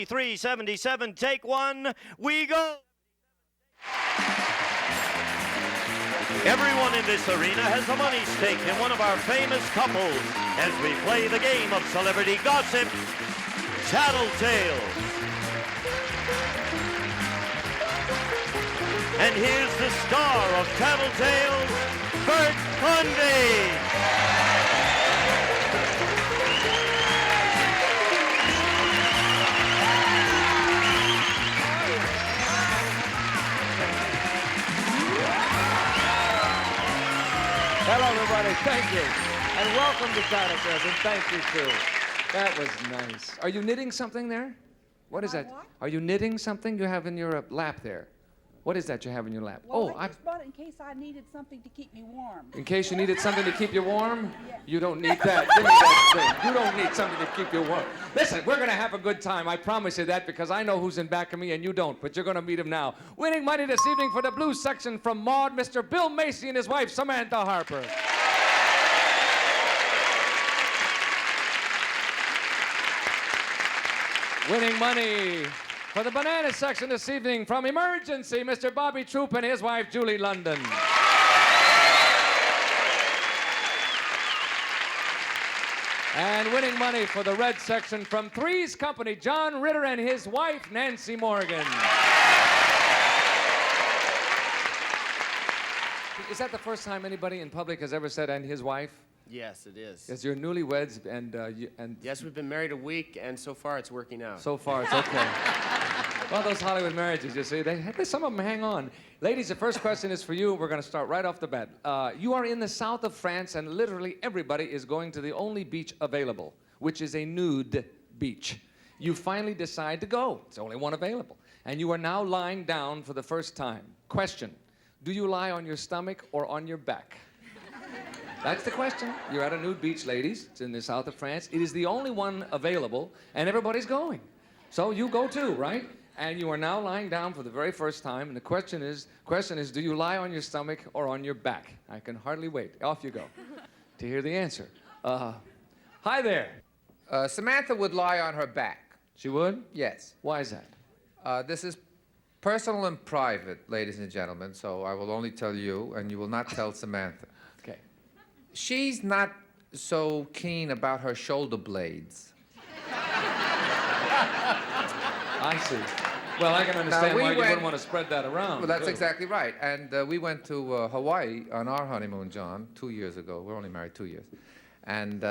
2377, take one, we go. Everyone in this arena has a money stake in one of our famous couples as we play the game of celebrity gossip, Tattletales. And here's the star of Tattletales, Bert Hundy. Hello, everybody. Thank you. And welcome to Tattletails, and thank you, too. That was nice. Are you knitting something there? What is that? What? Are you knitting something you have in your lap there? What is that you have in your lap? Well, I just bought it in case I needed something to keep me warm. In case you needed something to keep you warm? Yes. You don't need that. Give me that thing. You don't need something to keep you warm. Listen, we're going to have a good time. I promise you that because I know who's in back of me and you don't, but you're going to meet him now. Winning money this evening for the blues section from Maud, Mr. Bill Macy and his wife, Samantha Harper. Winning money for the banana section this evening from Emergency, Mr. Bobby Troop and his wife, Julie London. And winning money for the red section from Three's Company, John Ritter and his wife, Nancy Morgan. Is that the first time anybody in public has ever said, and his wife? Yes, it is. Yes, you're newlyweds, and Yes, we've been married a week, and so far it's working out. so far it's okay. Well, those Hollywood marriages, you see, some of them hang on. Ladies, the first question is for you. We're going to start right off the bat. You are in the south of France, and literally everybody is going to the only beach available, which is a nude beach. You finally decide to go. It's the only one available. And you are now lying down for the first time. Question, do you lie on your stomach or on your back? That's the question. You're at a nude beach, ladies. It's in the south of France. It is the only one available, and everybody's going. So you go too, right? And you are now lying down for the very first time, and the question is, do you lie on your stomach or on your back? I can hardly wait. Off you go to hear the answer. Hi there. Samantha would lie on her back. She would? Yes. Why is that? This is personal and private, ladies and gentlemen, so I will only tell you, and you will not tell Samantha. Okay. She's not so keen about her shoulder blades. I see. Well, I can understand we why you went- wouldn't want to spread that around. Well, that's Good. exactly right. And we went to Hawaii on our honeymoon, John, 2 years ago. We're only married 2 years. And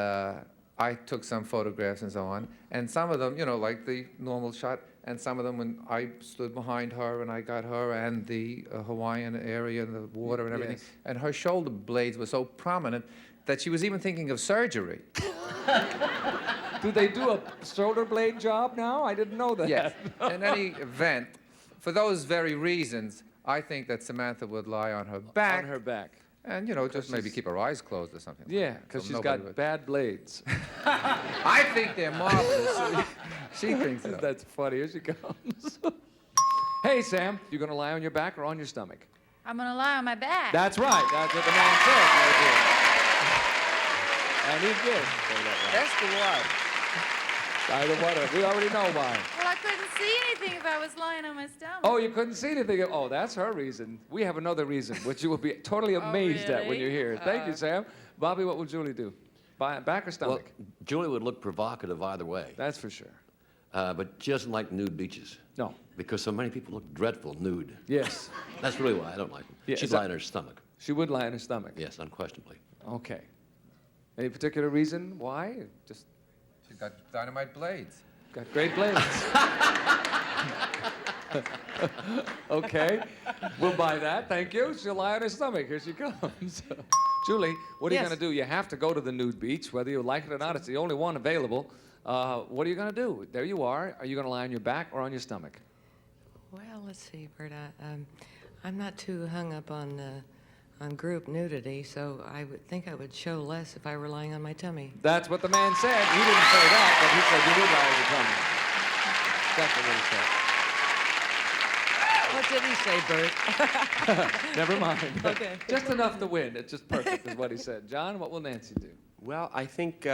I took some photographs and so on. And some of them, you know, like the normal shot, and some of them when I stood behind her and I got her and the Hawaiian area and the water and everything. Yes. And her shoulder blades were so prominent that she was even thinking of surgery. Do they do a shoulder blade job now? I didn't know that. Yes. In any event, for those very reasons, I think that Samantha would lie on her back. On her back. And, you know, just maybe she's- keep her eyes closed or something. Yeah, like that. because So she's nobody got would- bad blades. I think they're marvelous. She thinks so. That's funny. Here she comes. Hey, Sam, you going to lie on your back or on your stomach? I'm gonna lie on my back. That's right. That's what the man said. Right there. And he did. Say that right. That's the one. Either one. We already know why. Well, I couldn't see anything if I was lying on my stomach. Oh, you couldn't see anything. Oh, that's her reason. We have another reason, which you will be totally amazed at when really? you hear it. Thank you, Sam. Bobby, what would Julie do? Back or Well, stomach? Julie would look provocative either way, That's for sure. but she doesn't like nude beaches No. because so many people look dreadful nude. Yes. That's really why I don't like them. Yeah, She'd is that- lie on her stomach. She would lie on her stomach. Yes, unquestionably. Okay. Any particular reason why? Just She's got dynamite blades. got great blades. Okay. We'll buy that. Thank you. She'll lie on her stomach. Here she comes. Julie, what are you Yes. going to do? You have to go to the nude beach, whether you like it or not. It's the only one available. What are you going to do? There you are. Are you going to lie on your back or on your stomach? Well, let's see, Bert. I'm not too hung up on group nudity, so I would think I would show less if I were lying on my tummy. That's what the man said. He didn't say that, but he said you would lie on your tummy. That's what he said. What did he say, Bert? Never mind. Okay. Just enough to win. It's just perfect, is what he said. John, what will Nancy do? Well, I think,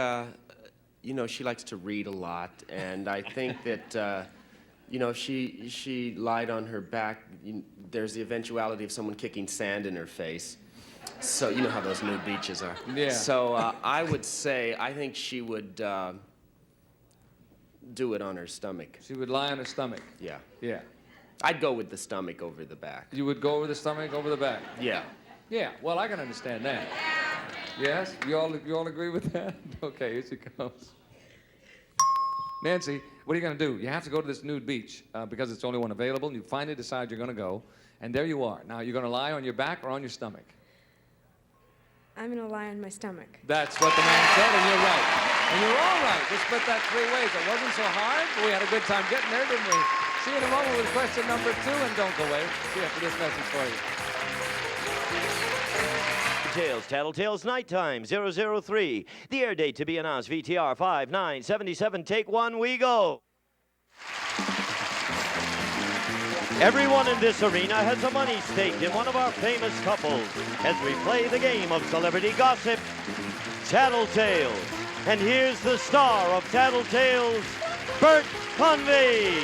you know, she likes to read a lot, and I think that You know, if she lied on her back, there's the eventuality of someone kicking sand in her face. So you know how those nude beaches are. Yeah. So I would say, I think she would do it on her stomach. She would lie on her stomach. Yeah. Yeah. I'd go with the stomach over the back. You would go over the stomach, over the back. Yeah. Yeah. Well, I can understand that. Yes. You all agree with that? Okay. Here she comes. Nancy, what are you going to do? You have to go to this nude beach because it's the only one available. And you finally decide you're going to go, and there you are. Now, you're going to lie on your back or on your stomach? I'm gonna lie on my stomach. That's what the man said, and you're right. And you're all right. We split that 3 ways. It wasn't so hard, but we had a good time getting there, didn't we? See you in a moment with question number 2, and don't go away. See you after this message for you. Tails, Tattletails, Nighttime, 003. The air date to be announced, VTR 5977. Take 1, we go. Everyone in this arena has a money stake in one of our famous couples as we play the game of celebrity gossip, Tattletales. And here's the star of Tattletails, Bert Convey.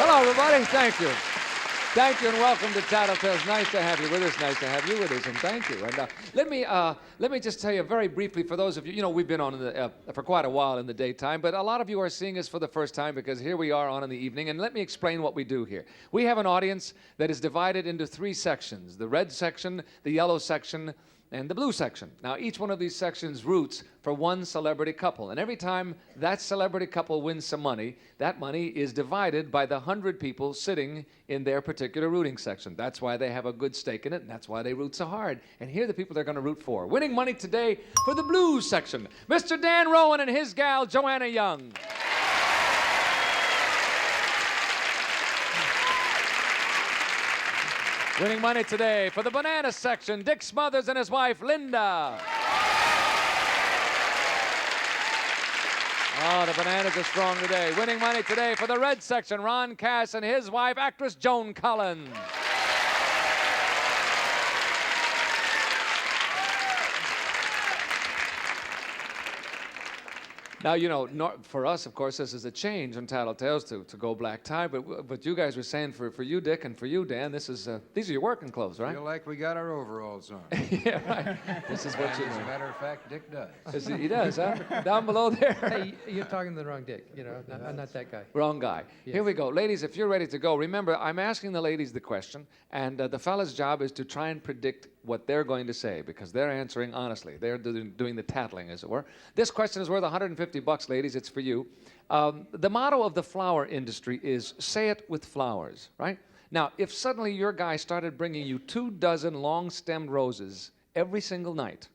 Hello, everybody. Thank you. Thank you, and welcome to Tattletales. Nice to have you with us. Nice to have you with us, and thank you. And let me just tell you very briefly, for those of you, we've been on for quite a while in the daytime, but a lot of you are seeing us for the first time because here we are on in the evening. And let me explain what we do here. We have an audience that is divided into 3 sections: the red section, the yellow section, and the blue section. Now, each one of these sections roots for one celebrity couple. And every time that celebrity couple wins some money, that money is divided by the 100 people sitting in their particular rooting section. That's why they have a good stake in it, and that's why they root so hard. And here are the people they're going to root for. Winning money today for the blue section, Mr. Dan Rowan and his gal, Joanna Young. Winning money today for the banana section, Dick Smothers and his wife, Linda. Oh, the bananas are strong today. Winning money today for the red section, Ron Cass and his wife, actress Joan Collins. Now, for us, of course, this is a change on Tattletales to go black tie, but you guys were saying for you, Dick, and for you, Dan, these are your working clothes, right? Feel like we got our overalls on. Yeah, right. This is what you As a do. matter of fact, Dick does. He does, huh? Down below there. Hey, you're talking to the wrong Dick. I'm not that guy. Wrong guy. Yes. Here we go. Ladies, if you're ready to go, remember, I'm asking the ladies the question, and the fella's job is to try and predict what they're going to say, because they're answering honestly. They're doing the tattling, as it were. This question is worth $150, ladies. It's for you. The motto of the flower industry is, say it with flowers, right? Now, if suddenly your guy started bringing you 24 long-stemmed roses every single night,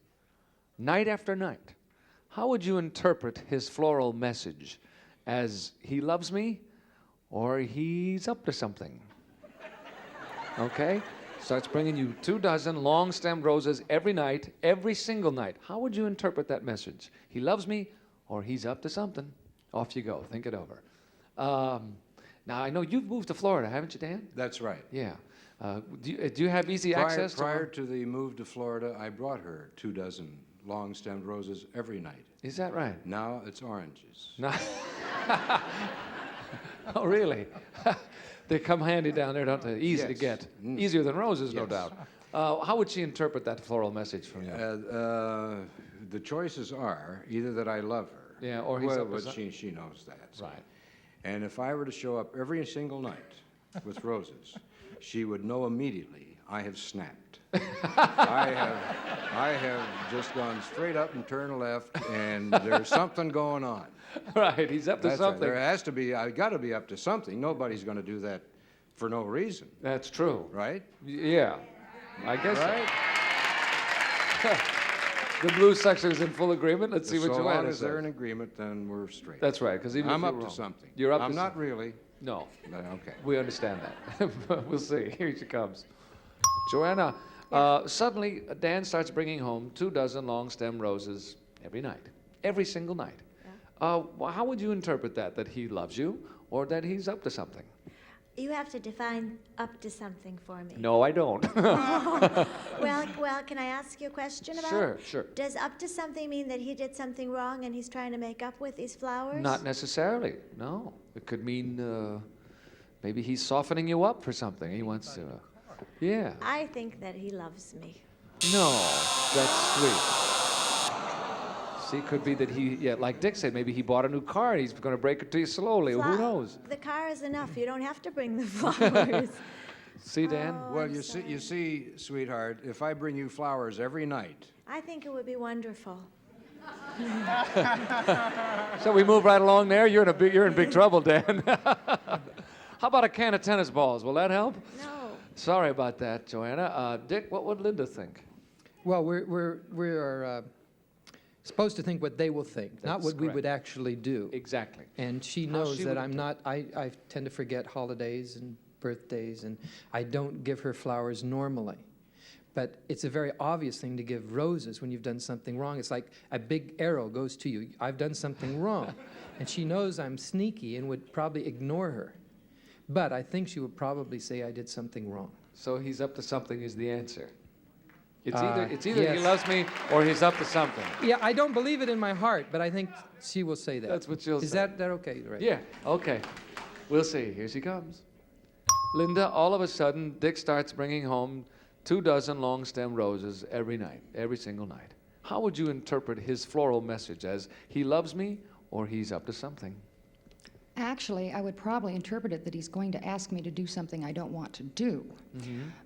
night after night, how would you interpret his floral message? As he loves me, or he's up to something? Okay? Starts bringing you 24 long-stemmed roses every night, every single night. How would you interpret that message? He loves me, or he's up to something? Off you go. Think it over. Now, I know you've moved to Florida, haven't you, Dan? That's right. Yeah. Do you have easy access to Prior to the move to Florida, I brought her 24 long-stemmed roses every night. Is that right? Now it's oranges. No. Oh, really? They come handy down there, don't they? Easy to Yes. get. Mm. Easier than roses, no Yes. doubt. How would she interpret that floral message from you? The choices are either that I love her. Yeah, or he's well, up to but some- she knows that. So. Right. And if I were to show up every single night with roses, she would know immediately I have snapped. I have just gone straight up and turned left, and there's something going on. Right, he's up to That's right. something. There has to be. I got to be up to something. Nobody's going to do that for no reason, That's true. right? Yeah, I guess. Right? The blue section is in full agreement. Let's see what So Joanna long as they're says. in agreement, then we're straight. That's right, because even if I'm you're up to wrong, something. You're up I'm to not something. really. No, But okay. we understand that. We'll see. Here she comes. Joanna, suddenly Dan starts bringing home 24 long-stem roses every night, every single night. Well, how would you interpret that? That he loves you, or that he's up to something? You have to define up to something for me. No, I don't. Well, can I ask you a question about Sure, it? sure. Does up to something mean that he did something wrong and he's trying to make up with these flowers? Not necessarily, no. It could mean maybe he's softening you up for something. He wants to, yeah. I think that he loves me. No, that's sweet. See, it could be that he, yeah, like Dick said, maybe he bought a new car and he's going to break it to you slowly. Who knows? The car is enough. You don't have to bring the flowers. See, Dan? Well, you see, sweetheart, if I bring you flowers every night. I think it would be wonderful. So we move right along there. You're in big trouble, Dan. How about a can of tennis balls? Will that help? No. Sorry about that, Joanna. Dick, what would Linda think? Well, we're supposed to think what they will think, not what we would actually do. Exactly. And she How knows she that would I'm not, I tend to forget holidays and birthdays, and I don't give her flowers normally. But it's a very obvious thing to give roses when you've done something wrong. It's like a big arrow goes to you. I've done something wrong. And she knows I'm sneaky and would probably ignore her. But I think she would probably say I did something wrong. So he's up to something is the answer. It's either yes. he loves me or he's up to something. Yeah, I don't believe it in my heart, but I think she will say that. That's what she'll say. Is that okay? Right? Yeah, okay. We'll see. Here she comes. Linda, all of a sudden, Dick starts bringing home 24 long stem roses every night, every single night. How would you interpret his floral message as he loves me or he's up to something? Actually, I would probably interpret it that he's going to ask me to do something I don't want to do.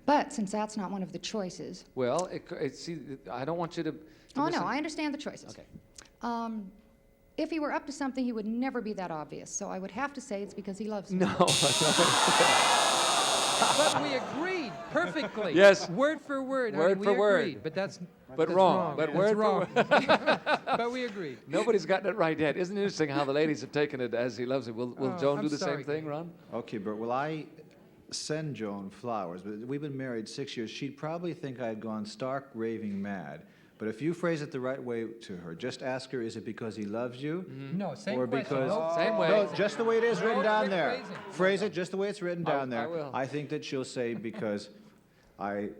But since that's not one of the choices... Well, see, I don't want you to Oh, no, I understand the choices. Okay. If he were up to something, he would never be that obvious. So I would have to say it's because he loves me. No. But we agreed perfectly. Yes. Word for word. Word honey, for we word. agreed, but that's wrong. But That's word wrong. for word. But we agreed. Nobody's gotten it right yet. Isn't it interesting how the ladies have taken it as he loves it? Will Joan I'm do the sorry. same thing, Ron? Okay, but will I send Joan flowers? But we've been married 6 years. She'd probably think I had gone stark raving mad. But if you phrase it the right way to her, just ask her, is it because he loves you? No, same or question. because No. Same way. No, just the way it is No, written down quick there. phrasing. Phrase it just the way it's written down there. I will. I think that she'll say because I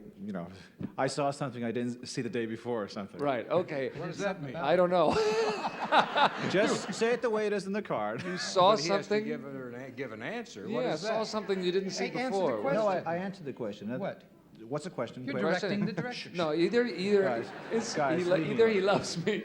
saw something I didn't see the day before or something. Right, okay. What does that mean? I don't know. Just say it the way it is in the card. You saw But he has to something? give an answer. What Yeah, is saw that? something you didn't see Hey, answer the before. question. No, I answered the question. What? What's the question? You're Question? directing the direction. No, either Guys, leave me either he alone. loves me,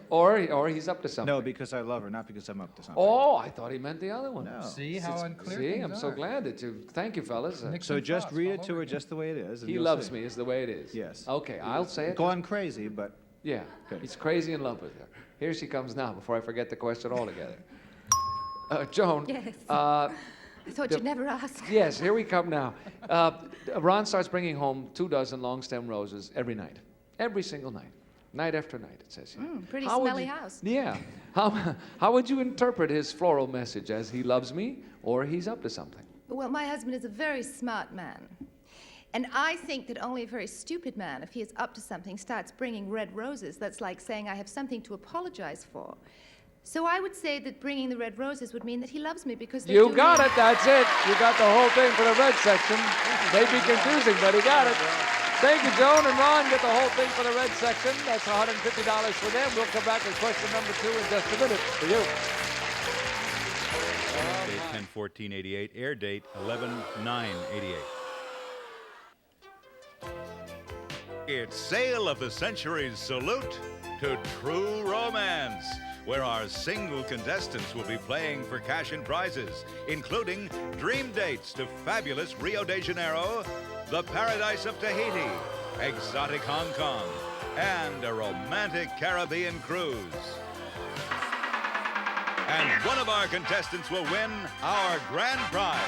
or he's up to something. No, because I love her, not because I'm up to something. Oh, I thought he meant the other one. No. See how unclear See, things I'm so are. glad that you. Thank you, fellas. So just read it to her just the way it is. and He you'll loves see. me is the way it is. Yes. Okay, I'll say it. Gone crazy, but Yeah, Good. he's crazy in love with her. Here she comes now. Before I forget the question altogether. Joan. Yes. I thought you'd never ask. Yes, here we come now. Ron starts bringing home 24 long stem roses every night. Every single night. Night after night, it says here. Pretty How would smelly you- house. Yeah. How would you interpret his floral message as he loves me or he's up to something? Well, my husband is a very smart man. And I think that only a very stupid man, if he is up to something, starts bringing red roses. That's like saying, I have something to apologize for. So I would say that bringing the red roses would mean that he loves me because they You do got mean- it, that's it. You got the whole thing for the red section. May be confusing, but he got it. Thank you, Joan and Ron. Get the whole thing for the red section. That's $150 for them. We'll come back with question number 2 in just a minute for you. Date 10/14/88, air date 11/9/88. It's Sale of the Century's salute to True Romance, where our single contestants will be playing for cash and prizes, including dream dates to fabulous Rio de Janeiro, the paradise of Tahiti, exotic Hong Kong, and a romantic Caribbean cruise. And one of our contestants will win our grand prize,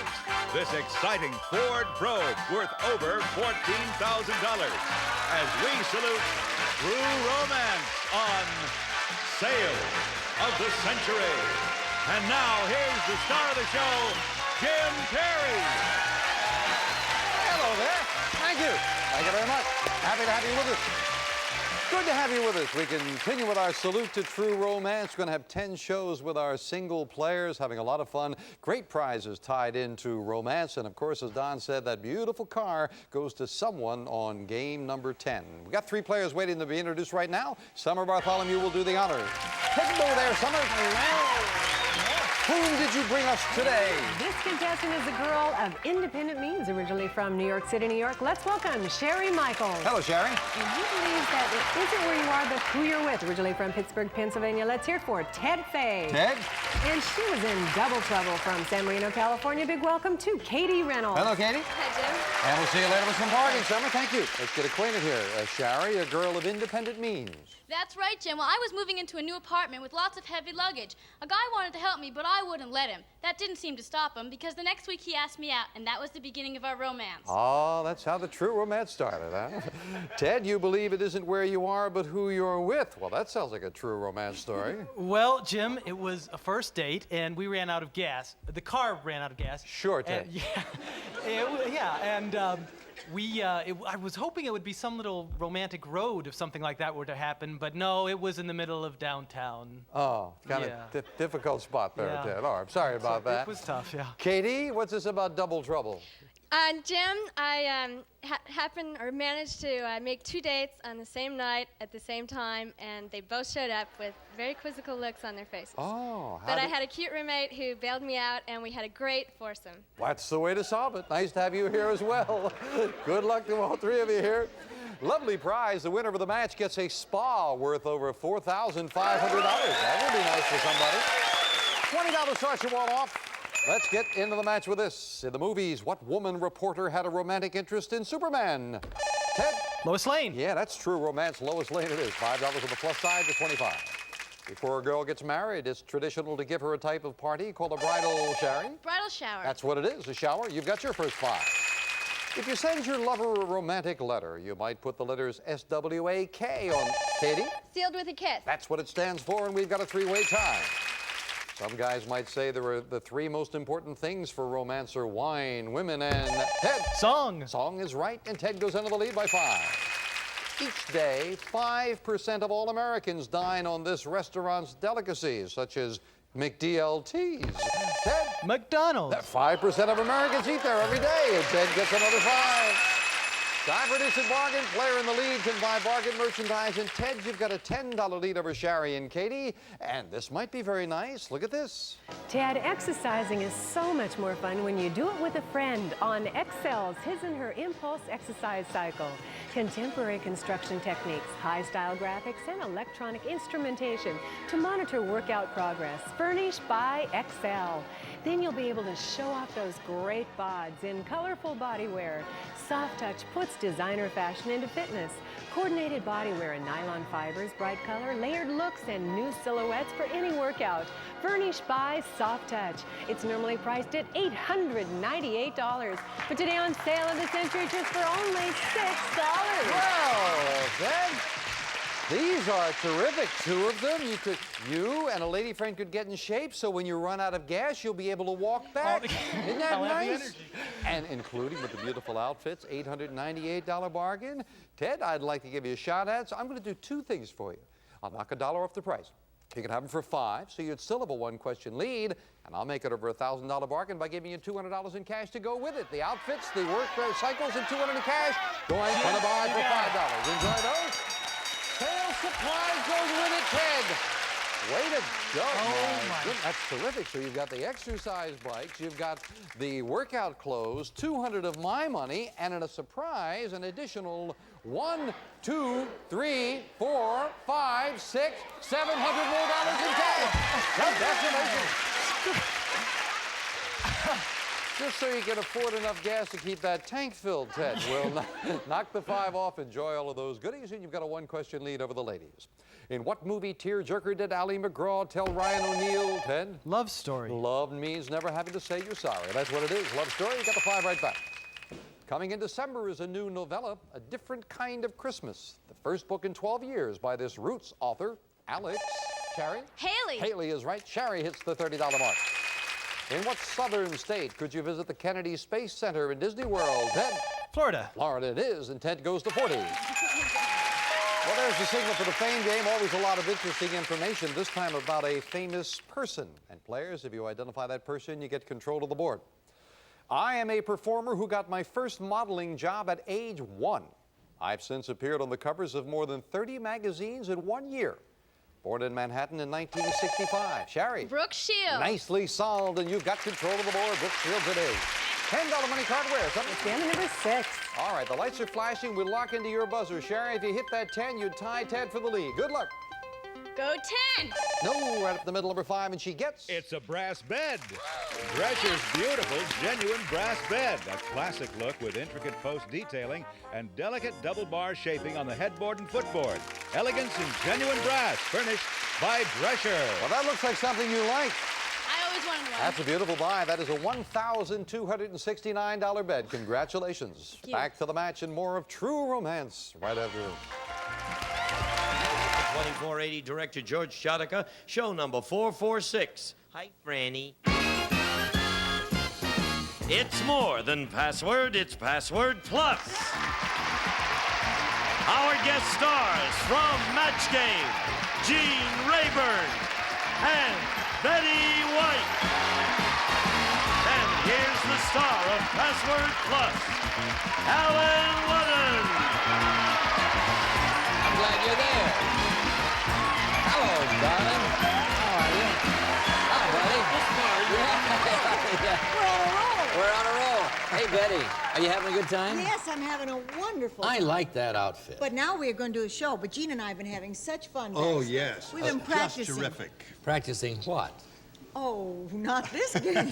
this exciting Ford Probe worth over $14,000, as we salute True Romance on Sale of the Century. And now, here's the star of the show, Jim Carrey. Hello there. Thank you. Thank you very much. Happy to have you with us. Good to have you with us. We continue with our Salute to True Romance. We're going to have 10 shows with our single players, having a lot of fun. Great prizes tied into romance. And, of course, as Don said, that beautiful car goes to someone on game number 10. We've got 3 players waiting to be introduced right now. Summer Bartholomew will do the honors. Hello there, Summer. Whom did you bring us today? This contestant is a girl of independent means, originally from New York City, New York. Let's welcome Sherry Michaels. Hello, Sherry. And you believe that it isn't where you are, but who you're with. Originally from Pittsburgh, Pennsylvania. Let's hear it for Ted Fay. Ted. And she was in double trouble from San Marino, California. Big welcome to Katie Reynolds. Hello, Katie. Hi, Jim. And we'll see you later with some bargain, Summer. Thank you. Let's get acquainted here. Sherry, a girl of independent means. That's right, Jim. Well, I was moving into a new apartment with lots of heavy luggage. A guy wanted to help me, but I wouldn't let him. That didn't seem to stop him, because the next week he asked me out, and that was the beginning of our romance. Oh, that's how the true romance started, huh? Ted, you believe it isn't where you are, but who you're with. Well, that sounds like a true romance story. Well, Jim, it was a first date, and we ran out of gas. The car ran out of gas. Sure, Ted. I was hoping it would be some little romantic road if something like that were to happen, but no, it was in the middle of downtown. Oh, kind of difficult spot there, Ted. Oh, I'm sorry about that. It was tough, yeah. Katie, what's this about double trouble? Jim, I happened or managed to make 2 dates on the same night at the same time, and they both showed up with very quizzical looks on their faces. Oh, but I had a cute roommate who bailed me out, and we had a great foursome. That's the way to solve it. Nice to have you here as well. Good luck to all 3 of you here. Lovely prize. The winner of the match gets a spa worth over $4,500. That would be nice for somebody. $20 starts your wall off. Let's get into the match with this. In the movies, what woman reporter had a romantic interest in Superman? Ted? Lois Lane. Yeah, that's true romance. Lois Lane it is. $5 on the plus side to 25. Before a girl gets married, it's traditional to give her a type of party called a bridal shower. Bridal shower. That's what it is, a shower. You've got your first 5. If you send your lover a romantic letter, you might put the letters S-W-A-K on. Katie? Sealed with a kiss. That's what it stands for, and we've got a 3-way tie. Some guys might say there are the 3 most important things for romance are wine, women, and Ted. Song. Song is right, and Ted goes into the lead by 5. Each day, 5% of all Americans dine on this restaurant's delicacies, such as McDLTs. Ted? McDonald's. 5% of Americans eat there every day, and Ted gets another 5. Time for Distant Bargain. Player in the lead can buy bargain merchandise. And Ted, you've got a $10 lead over Sherry and Katie. And this might be very nice. Look at this. Ted, exercising is so much more fun when you do it with a friend on Excel's His and Her Impulse Exercise Cycle. Contemporary construction techniques, high-style graphics, and electronic instrumentation to monitor workout progress. Furnished by Excel. Then you'll be able to show off those great bods in colorful bodywear. Soft Touch puts designer fashion into fitness. Coordinated bodywear in nylon fibers, bright color, layered looks, and new silhouettes for any workout. Furnished by Soft Touch. It's normally priced at $898, but today on sale of the century just for only $6. Well, Ted, these are terrific. 2 of them. You and a lady friend could get in shape, so when you run out of gas, you'll be able to walk back. Isn't that nice? And including with the beautiful outfits, $898 bargain. Ted, I'd like to give you a shot at, so I'm going to do 2 things for you. I'll knock $1 off the price. You can have them for 5, so you'd still have a 1-question lead, and I'll make it over a $1,000 bargain by giving you $200 in cash to go with it. The outfits, the work cycles, and $200 in cash. Going on the buy for $5. Enjoy those. Sales supplies goes with it, Ted. Way to go. Oh, my goodness. That's terrific. So you've got the exercise bikes, you've got the workout clothes, $200 of my money, and in a surprise, an additional 1, 2, 3, 4, 5, 6, $700 more in cash. Congratulations. Just so you can afford enough gas to keep that tank filled, Ted. We'll knock the 5 off, enjoy all of those goodies, and you've got a 1-question lead over the ladies. In what movie tearjerker did Ally McGraw tell Ryan O'Neal, Ted? Love Story. Love means never having to say you're sorry. That's what it is. Love Story. You got the 5 right back. Coming in December is a new novella, A Different Kind of Christmas. The first book in 12 years by this Roots author, Alex. Sherry? Haley. Haley is right. Sherry hits the $30 mark. In what southern state could you visit the Kennedy Space Center in Disney World, Ted? Florida. Florida it is, and Ted goes to 40. Well, there's the signal for the fame game. Always a lot of interesting information, this time about a famous person. And players, if you identify that person, you get control of the board. I am a performer who got my first modeling job at age 1. I've since appeared on the covers of more than 30 magazines in 1 year. Born in Manhattan in 1965. Sherry. Brooke Shields. Nicely solved, and you've got control of the board. Brooke Shields it is. $10 money card where? Stand number 6. All right, the lights are flashing. We'll lock into your buzzer. Sherry, if you hit that 10, you tie Ted for the lead. Good luck. Go 10. No, right up the middle, number 5, and she gets... It's a brass bed. Drescher's beautiful, genuine brass bed. A classic look with intricate post detailing and delicate double bar shaping on the headboard and footboard. Elegance in genuine brass, furnished by Drescher. Well, that looks like something you like. I always wanted one. That's a beautiful buy. That is a $1,269 bed. Congratulations. Thank you. Back to the match and more of True Romance right after this. 2480 director George Shadika, show number 446. Hi, Franny. It's more than password, it's Password Plus. Our guest stars from Match Game, Gene Rayburn and Betty White. And here's the star of Password Plus, Alan Ludden. I'm glad you're there. Hello, darling. How are you? Hi, buddy. We're on a roll. Hey, Betty, are you having a good time? Yes, I'm having a wonderful I time. like that outfit. But now we're going to do a show. But Gene and I have been having such fun. Oh, backstage. yes. We've been practicing. Just terrific. Practicing what? Oh, not this game.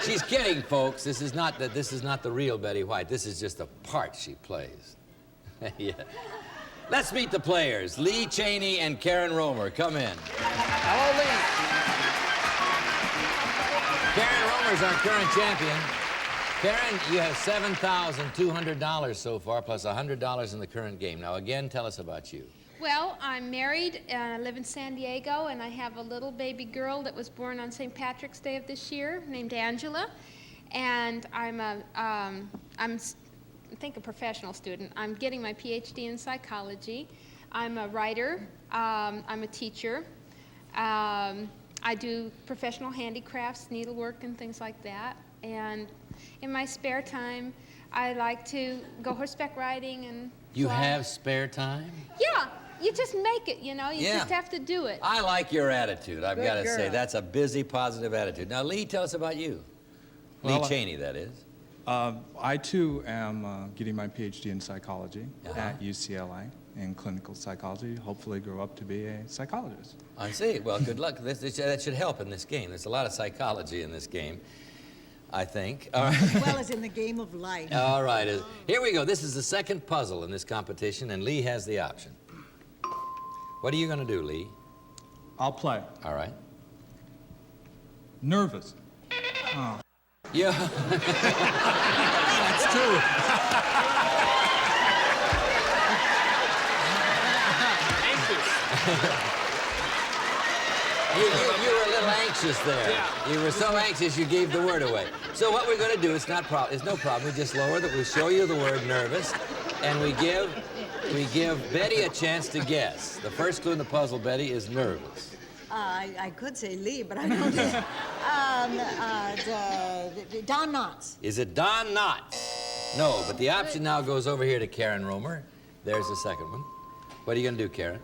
She's kidding, folks. This is not the real Betty White. This is just a part she plays. Yeah. Let's meet the players. Lee Cheney and Karen Romer. Come in. Hello, Lee. Karen Romer's our current champion. Karen, you have $7,200 so far, plus $100 in the current game. Now, again, tell us about you. Well, I'm married and I live in San Diego, and I have a little baby girl that was born on St. Patrick's Day of this year named Angela. And I'm I think a professional student. I'm getting my PhD in psychology. I'm a writer. I'm a teacher. I do professional handicrafts, needlework, and things like that. And in my spare time, I like to go horseback riding and You fly. have spare time? Yeah, you just make it, you know. You Yeah. just have to do it. I like your attitude, I've Good got to say. girl. That's a busy, positive attitude. Now, Lee, tell us about you. Lee Well, Cheney, that is. I, too, am getting my PhD in psychology Uh-huh. at UCLA in clinical psychology. Hopefully grow up to be a psychologist. I see. Well, good luck. That should help in this game. There's a lot of psychology in this game, I think. All right. As well as in the game of life. All right. Here we go. This is the second puzzle in this competition, and Lee has the option. What are you going to do, Lee? I'll play. All right. Nervous. Oh. Yeah. That's true. You were a little anxious there. Yeah. You were so anxious you gave the word away. So what we're going to do, it's no problem. We just lower that. We show you the word nervous, and we give Betty a chance to guess. The first clue in the puzzle, Betty, is nervous. I could say Lee, but I don't know. Don Knotts. Is it Don Knotts? No, but the option now goes over here to Karen Romer. There's the second one. What are you going to do, Karen?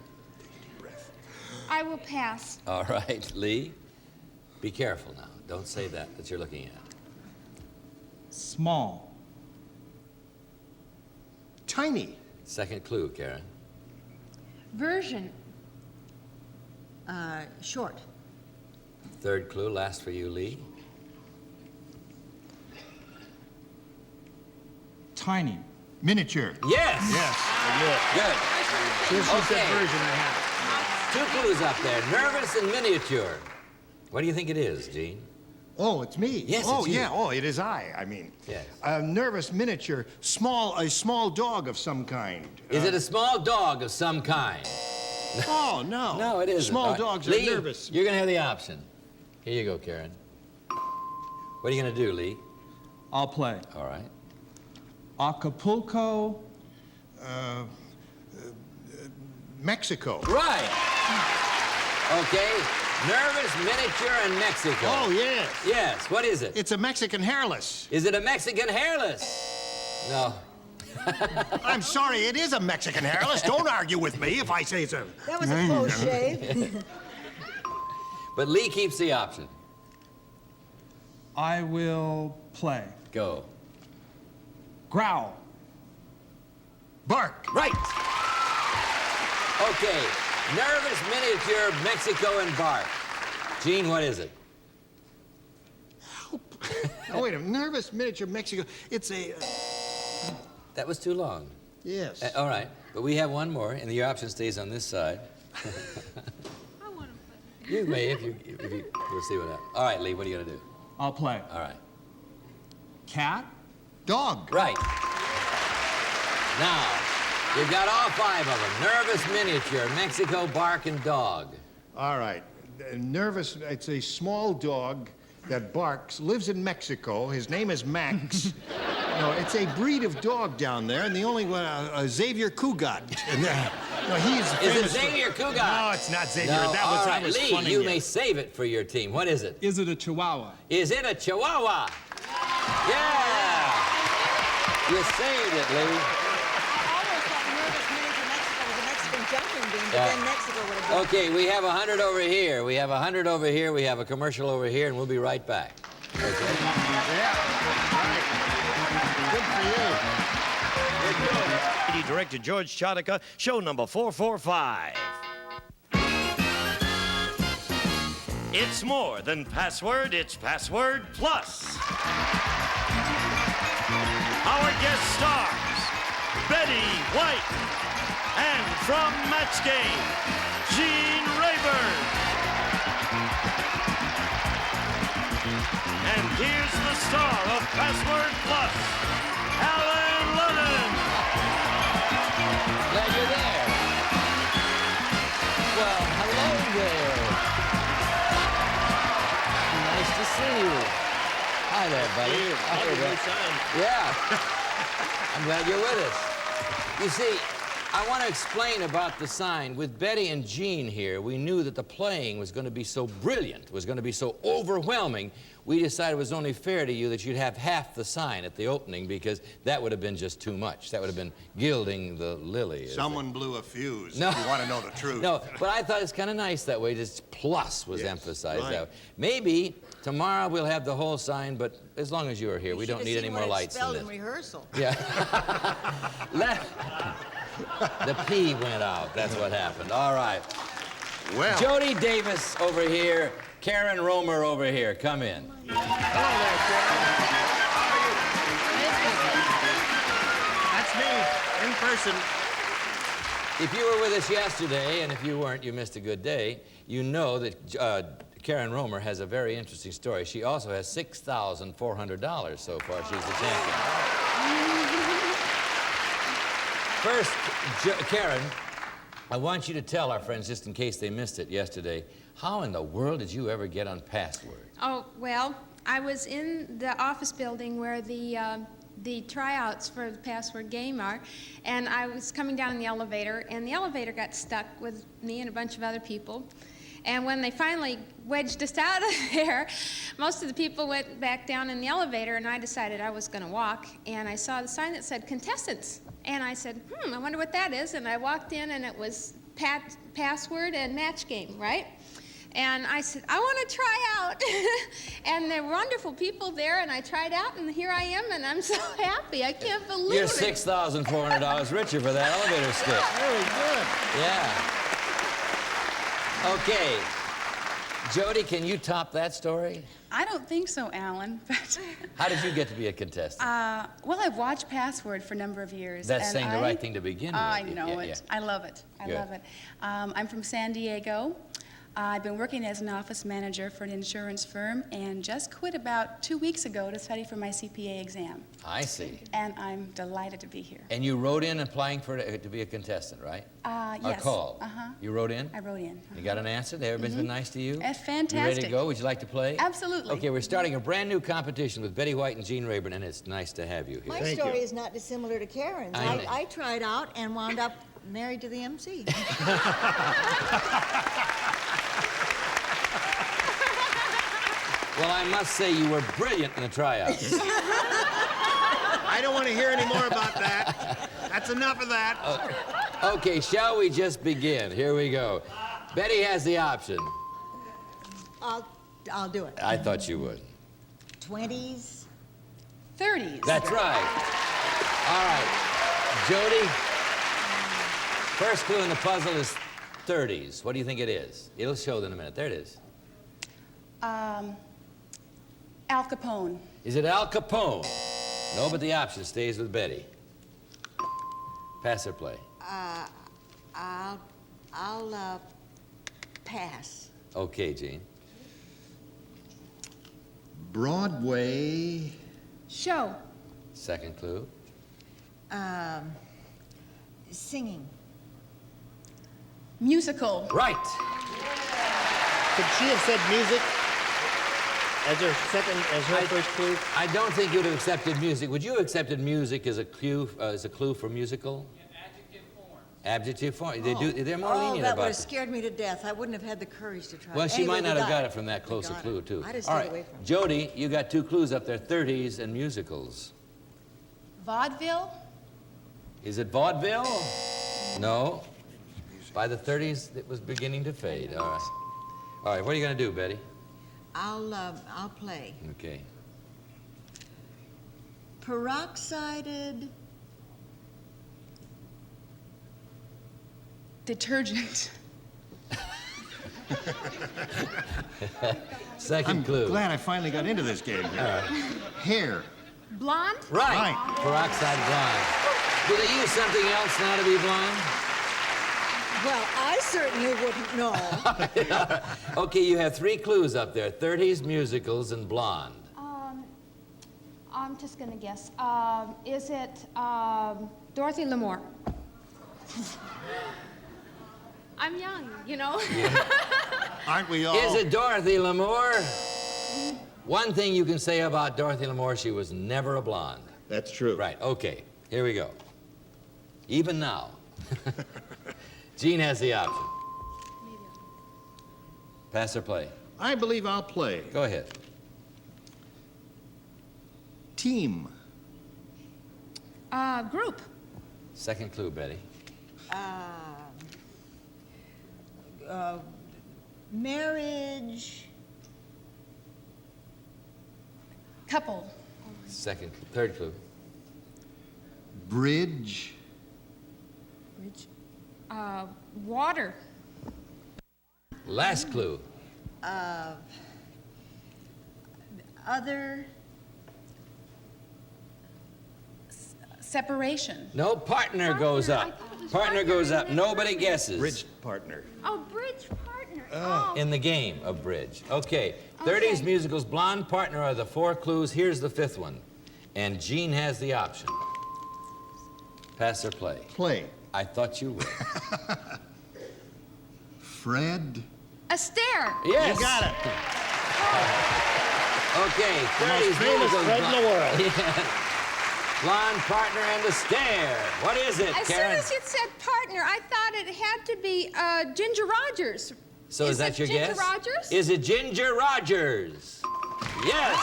I will pass. All right, Lee, be careful now. Don't say that you're looking at. Small. Tiny. Second clue, Karen. Version. Short. Third clue, last for you, Lee. Tiny. Miniature. Yes. Yes. Good. Since you said Okay. version, I have. Two clues up there, nervous and miniature. What do you think it is, Gene? Oh, it's me. Yes, Oh, it's you. yeah. Oh, it is I. I mean, Yes. nervous miniature, a small dog of some kind. Is it a small dog of some kind? Oh, no. No, it isn't. Small All right. dogs Lee, are nervous. You're going to have the option. Here you go, Karen. What are you going to do, Lee? I'll play. All right. Acapulco. Mexico. Right. Okay. Nervous miniature in Mexico. Oh, yes. Yes. What is it? It's a Mexican hairless. Is it a Mexican hairless? No. I'm sorry, it is a Mexican hairless. Don't argue with me if I say so. That was a close shave. But Lee keeps the option. I will play. Go. Growl. Bark. Right. Okay. Nervous miniature, Mexico, and bark. Gene, what is it? Oh, wait a minute. Nervous miniature Mexico. It's a... That was too long. Yes. All right. But we have one more, and your option stays on this side. I want to play. You may, if you we'll see what happens. All right, Lee, what are you going to do? I'll play. All right. Cat. Dog. Right. Now, you've got all 5 of them. Nervous miniature, Mexico, bark, and dog. All right. Nervous, it's a small dog that barks, lives in Mexico. His name is Max. No, it's a breed of dog down there, and the only one, Xavier Cugat. And, no, he's Is it famous Xavier Cugat? No, it's not Xavier. No. That All was, right, I was Lee, funning you may save it for your team. What is it? Is it a Chihuahua? Is it a Chihuahua? Yeah! You saved it, Lee. Okay, we have 100 over here. We have 100 over here. We have a commercial over here, and we'll be right back. Okay. Yeah. Right. Good for you. Director George Chodika, show number 445. It's more than password, it's password plus. Our guest stars, Betty White, and from Match Game, Gene Rayburn. And here's the star of Password Plus, Alan Lennon. Glad you're there. Well, hello there. Nice to see you. Hi there, buddy. Yeah. I'm glad you're with us. You see, I want to explain about the sign. With Betty and Gene here, we knew that the playing was going to be so brilliant, was going to be so overwhelming, we decided it was only fair to you that you'd have half the sign at the opening, because that would have been just too much. That would have been gilding the lily. Someone blew a fuse, No. if you want to know the truth. No, but I thought it's kind of nice that way, just plus was emphasized right. that way. Maybe tomorrow we'll have the whole sign, but as long as you're here, we don't need any more lights than this. In rehearsal. Yeah. The P went out. That's what happened. All right. Well. Jody Davis over here. Karen Romer over here. Come in. Hello there, Karen. That's me, in person. If you were with us yesterday, and if you weren't, you missed a good day, you know that Karen Romer has a very interesting story. She also has $6,400 so far. She's the champion. First, Karen, I want you to tell our friends, just in case they missed it yesterday, how in the world did you ever get on Password? Oh, well, I was in the office building where the tryouts for the Password game are, and I was coming down in the elevator, and the elevator got stuck with me and a bunch of other people. And when they finally wedged us out of there, most of the people went back down in the elevator, and I decided I was going to walk, and I saw the sign that said contestants. And I said, I wonder what that is. And I walked in, and it was Password and Match Game, right? And I said, I want to try out. And there were wonderful people there, and I tried out, and here I am, and I'm so happy. I can't believe You're it. $6,400 richer for that elevator stick. Very good. Yeah. Okay. Jody, can you top that story? I don't think so, Alan. But How did you get to be a contestant? well, I've watched Password for a number of years. That's and saying the right thing to begin with. I know Yeah, it. yeah. I love it. I Good. love it. I'm from San Diego. I've been working as an office manager for an insurance firm and just quit about 2 weeks ago to study for my CPA exam. I see. And I'm delighted to be here. And you wrote in applying to be a contestant, right? Or Yes. called? Uh-huh. You wrote in? I wrote in. You got an answer? Everybody's been nice to you? That's You ready to fantastic. go? Would you like to play? Absolutely. Okay, we're starting a brand new competition with Betty White and Gene Rayburn, and it's nice to have you here. My story is not dissimilar to Karen's. I know. I tried out and wound up married to the MC. Well, I must say you were brilliant in the tryouts. I don't want to hear any more about that. That's enough of that. Okay, shall we just begin? Here we go. Betty has the option. I'll do it. I thought you would. 20s. 30s. That's right. All right. Jody, first clue in the puzzle is 30s. What do you think it is? It'll show in a minute. There it is. Al Capone. Is it Al Capone? No, but the option stays with Betty. Pass or play? I'll pass. Okay, Gene. Broadway. Show. Second clue. Singing. Musical. Right. Could she have said music as her first clue? I don't think you'd have accepted music. Would you have accepted music as a clue for musical? Adjective form. They're more lenient that about would have it. scared me to death. I wouldn't have had the courage to try. Well, she Anyway, might not we have got it. it from that close a clue, too. I just All stayed right, away from it. Jody, you got 2 clues up there, 30s and musicals. Vaudeville. Is it vaudeville? No. By the 30s, it was beginning to fade. All right. All right, what are you going to do, Betty? I'll play. Okay. Peroxided. Detergent. Second clue. I'm glad I finally got into this game here. Hair. Blonde. Right. Peroxide blonde. Do they use something else now to be blonde? Well, I certainly wouldn't know. Okay, you have 3 clues up there, 30s, musicals, and blonde. I'm just gonna guess. Is it Dorothy Lamour? I'm young, you know. Aren't we all? Is it Dorothy Lamour? One thing you can say about Dorothy Lamour, she was never a blonde. That's true. Right, okay, here we go. Even now. Gene has the option. Pass or play? I believe I'll play. Go ahead. Team. Group. Second clue, Betty. Marriage. Couple. Third clue. Bridge. Bridge. Water. Last clue. Other. Separation. No, partner goes up. Partner goes up. Nobody guesses. Bridge partner. Oh, bridge partner. In the game of bridge. Okay, 30s, musicals, blonde, partner are the 4 clues. Here's the 5th one. And Gene has the option. Pass or play? Play. I thought you would. Fred. Astaire. Yes. You got it. Okay, The most 30s, famous musicals, Fred in the world. Yeah. Blonde, partner, and the stare. What is it, As soon Karen? as you said partner, I thought it had to be Ginger Rogers. So is that it your Ginger guess? Rogers? Is it Ginger Rogers? Yes.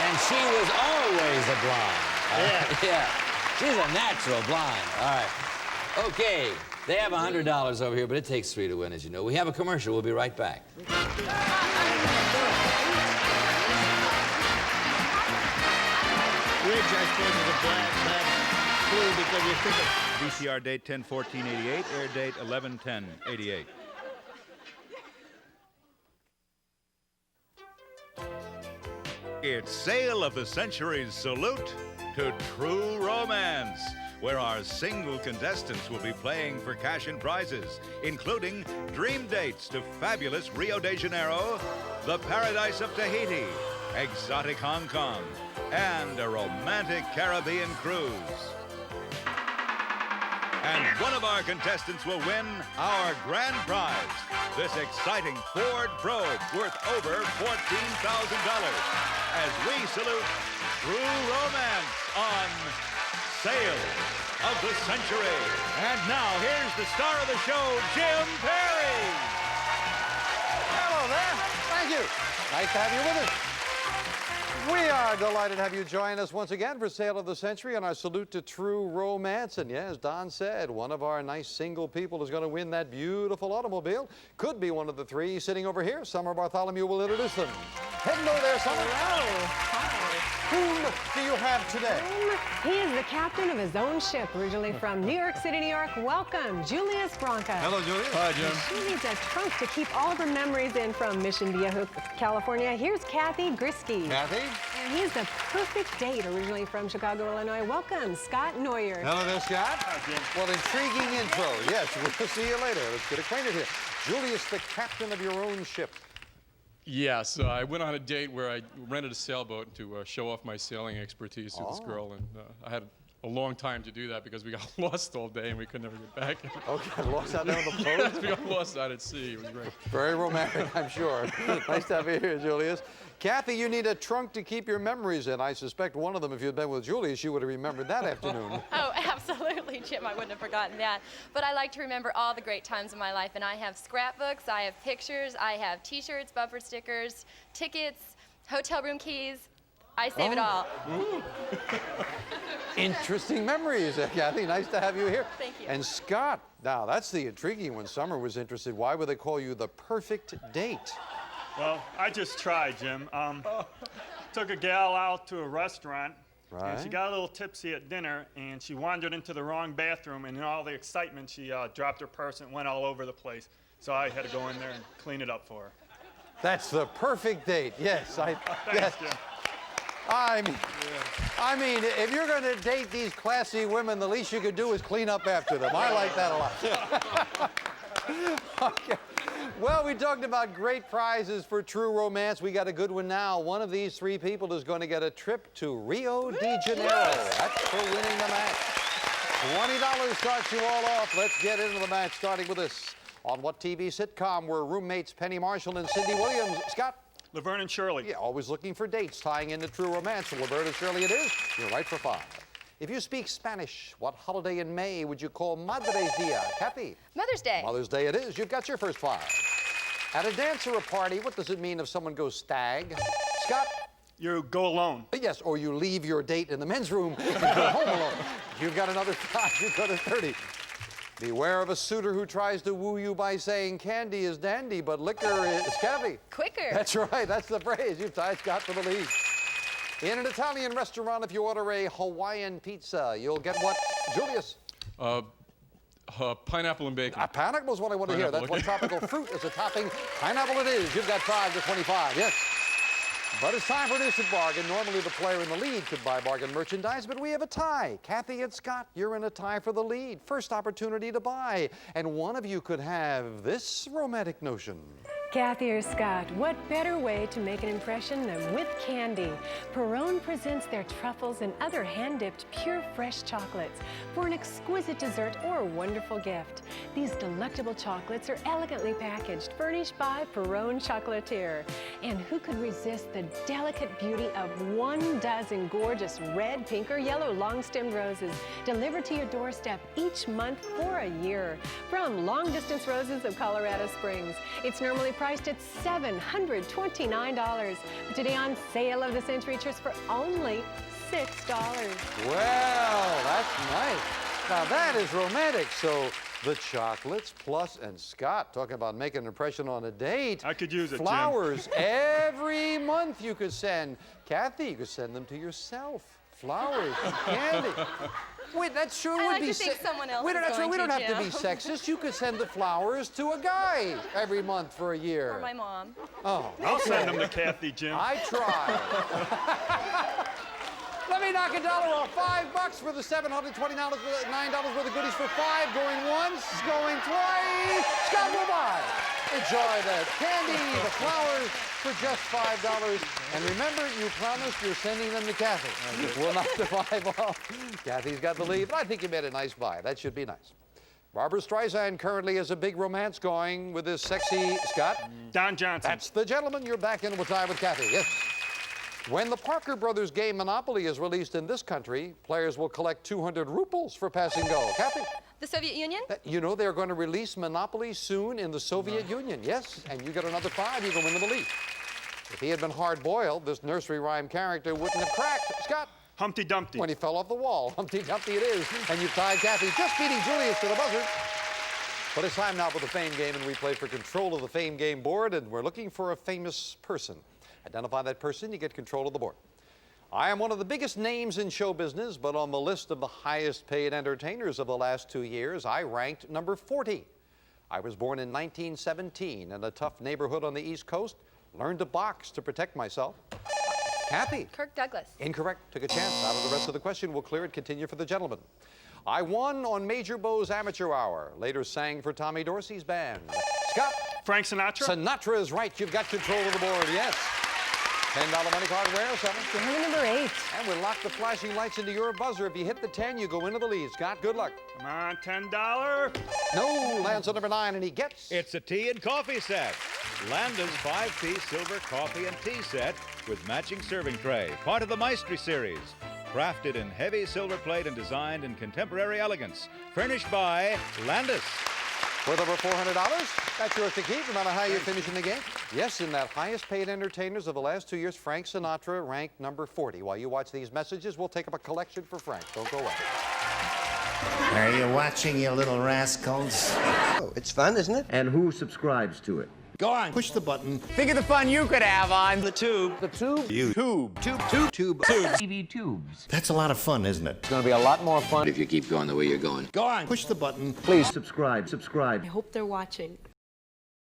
And she was always a blonde. Yeah. She's a natural blonde. All right. Okay. They have $100 over here, but it takes 3 to win, as you know. We have a commercial. We'll be right back. Bridge, I suppose, is a bad clue because you think of... VCR date 10/14/88, air date 11/10/88. It's Sale of the Century's salute to True Romance, where our single contestants will be playing for cash and prizes, including dream dates to fabulous Rio de Janeiro, the paradise of Tahiti, exotic Hong Kong, and a romantic Caribbean cruise. And one of our contestants will win our grand prize, this exciting Ford Probe worth over $14,000, as we salute True Romance on Sale of the Century. And now, here's the star of the show, Jim Perry. Hello there. Thank you. Nice to have you with us. We are delighted to have you join us once again for Sale of the Century and our salute to true romance. And yes, Don said, one of our nice single people is going to win that beautiful automobile. Could be one of the three sitting over here. Summer Bartholomew will introduce them. Hello there, Summer. Hello. Hi. Whom do you have today? He is the captain of his own ship, originally from New York City, New York. Welcome, Julius Branca. Hello, Julius. Hi, Jim. She needs a trunk to keep all of her memories in from Mission Viejo, California. Here's Kathy Grisky. Kathy. And he's the perfect date, originally from Chicago, Illinois. Welcome, Scott Neuer. Hello there, Scott. Hi, Jim. Well, intriguing intro. Yes, we'll see you later. Let's get acquainted here. Julius, the captain of your own ship. Yes, I went on a date where I rented a sailboat to show off my sailing expertise to this girl, and I had a long time to do that because we got lost all day and we could never get back. Okay, lost out there on the boat? Yes, we got lost out at sea. It was great. Very romantic, I'm sure. Nice to have you here, Julius. Kathy, you need a trunk to keep your memories in. I suspect one of them, if you'd been with Julius, you would have remembered that afternoon. Oh, absolutely, Jim. I wouldn't have forgotten that. But I like to remember all the great times of my life, and I have scrapbooks, I have pictures, I have T-shirts, bumper stickers, tickets, hotel room keys. I save it all. Interesting memories, Kathy. Nice to have you here. Thank you. And Scott, now that's the intriguing one. Summer was interested. Why would they call you the perfect date? Well, I just tried, Jim. Took a gal out to a restaurant, and she got a little tipsy at dinner, and she wandered into the wrong bathroom, and in all the excitement, she dropped her purse and went all over the place. So I had to go in there and clean it up for her. That's the perfect date. Yes, Thanks, yes. Jim. I mean, if you're going to date these classy women, the least you could do is clean up after them. I like that a lot. Okay. Well, we talked about great prizes for true romance. We got a good one now. One of these three people is going to get a trip to Rio de Janeiro. That's for winning the match. $20 starts you all off. Let's get into the match, starting with this. On what TV sitcom were roommates Penny Marshall and Cindy Williams? Scott? Laverne and Shirley. Yeah, always looking for dates tying into true romance. So Laverne and Shirley it is. You're right for 5. If you speak Spanish, what holiday in May would you call Madre's Dia? Kathy? Mother's Day. Mother's Day it is. You've got your first 5. At a dance or a party, what does it mean if someone goes stag? Scott? You go alone. Yes, or you leave your date in the men's room and go home alone. You've got another 5. You've got a 30. Beware of a suitor who tries to woo you by saying candy is dandy, but liquor is Kathy. Quicker. That's right. That's the phrase. You've tied Scott for the lead. In an Italian restaurant, if you order a Hawaiian pizza, you'll get what, Julius? Pineapple and bacon. Pineapple is what I want to hear. That's what tropical fruit is a topping. Pineapple it is. You've got 5 to 25. Yes. But it's time for an instant bargain. Normally the player in the lead could buy bargain merchandise, but we have a tie. Kathy and Scott, you're in a tie for the lead. First opportunity to buy. And one of you could have this romantic notion. Kathy or Scott, what better way to make an impression than with candy? Perone presents their truffles and other hand-dipped pure fresh chocolates for an exquisite dessert or a wonderful gift. These delectable chocolates are elegantly packaged, furnished by Perone Chocolatier. And who could resist the delicate beauty of 12 gorgeous red, pink, or yellow long-stemmed roses delivered to your doorstep each month for a year? From long-distance roses of Colorado Springs, it's normally priced at $729, but today on Sale of the Century just for only $6. Well, that's nice. Now that is romantic. So the chocolates plus, and Scott, talking about making an impression on a date. I could use it, flowers every month you could send. Kathy, you could send them to yourself. Flowers, candy. Wait, that sure would be. I think someone else Wait, is that's going right. We don't to, have to be Jim. sexist. You could send the flowers to a guy every month for a year. Or my mom. Oh, I'll send them to Kathy, Jim. I tried. Let me knock $1 off. $5 for the $729 worth of goodies for 5. Going once, going twice. Scott will buy. Enjoy the candy, the flowers for just $5. And remember, you promised you're sending them to Kathy. We'll knock the 5 off. Kathy's got the lead, but I think you made a nice buy. That should be nice. Barbara Streisand currently has a big romance going with this sexy Scott. Don Johnson. That's the gentleman. You're back in with tie with Kathy. Yes. When the Parker Brothers game Monopoly is released in this country, players will collect 200 rubles for passing go. Kathy? The Soviet Union? You know they're going to release Monopoly soon in the Soviet Union. Yes, and you get another 5, you can win the belief. If he had been hard-boiled, this nursery rhyme character wouldn't have cracked. Scott? Humpty Dumpty. When he fell off the wall. Humpty Dumpty it is. And you've tied Kathy, just beating Julius to the buzzer. But it's time now for the Fame Game, and we play for control of the Fame Game board, and we're looking for a famous person. Identify that person, you get control of the board. I am one of the biggest names in show business, but on the list of the highest paid entertainers of the last 2 years, I ranked number 40. I was born in 1917 in a tough neighborhood on the East Coast, learned to box to protect myself. Kathy? Kirk Douglas. Incorrect. Took a chance. Out of the rest of the question, we'll clear it. Continue for the gentleman. I won on Major Beau's Amateur Hour. Later sang for Tommy Dorsey's band. Scott? Frank Sinatra? Sinatra is right. You've got control of the board, yes. $10 money card where, 7? Number 8. And we'll lock the flashing lights into your buzzer. If you hit the 10, you go into the lead. Scott, good luck. Come on, $10. No, lands on number 9, and he gets... It's a tea and coffee set. Landa's 5-piece silver coffee and tea set with matching serving tray. Part of the Maestri series. Crafted in heavy silver plate and designed in contemporary elegance. Furnished by Landis. Worth over $400. That's yours to keep, no matter how you finish in the game. Yes, in that highest paid entertainers of the last 2 years, Frank Sinatra ranked number 40. While you watch these messages, we'll take up a collection for Frank. Don't go away. Are you watching, you little rascals? Oh, it's fun, isn't it? And who subscribes to it? Go on. Push the button. Think of the fun you could have on the tube. The tube? Tube. TV tubes. That's a lot of fun, isn't it? It's going to be a lot more fun if you keep going the way you're going. Go on. Push the button. Please subscribe. I hope they're watching.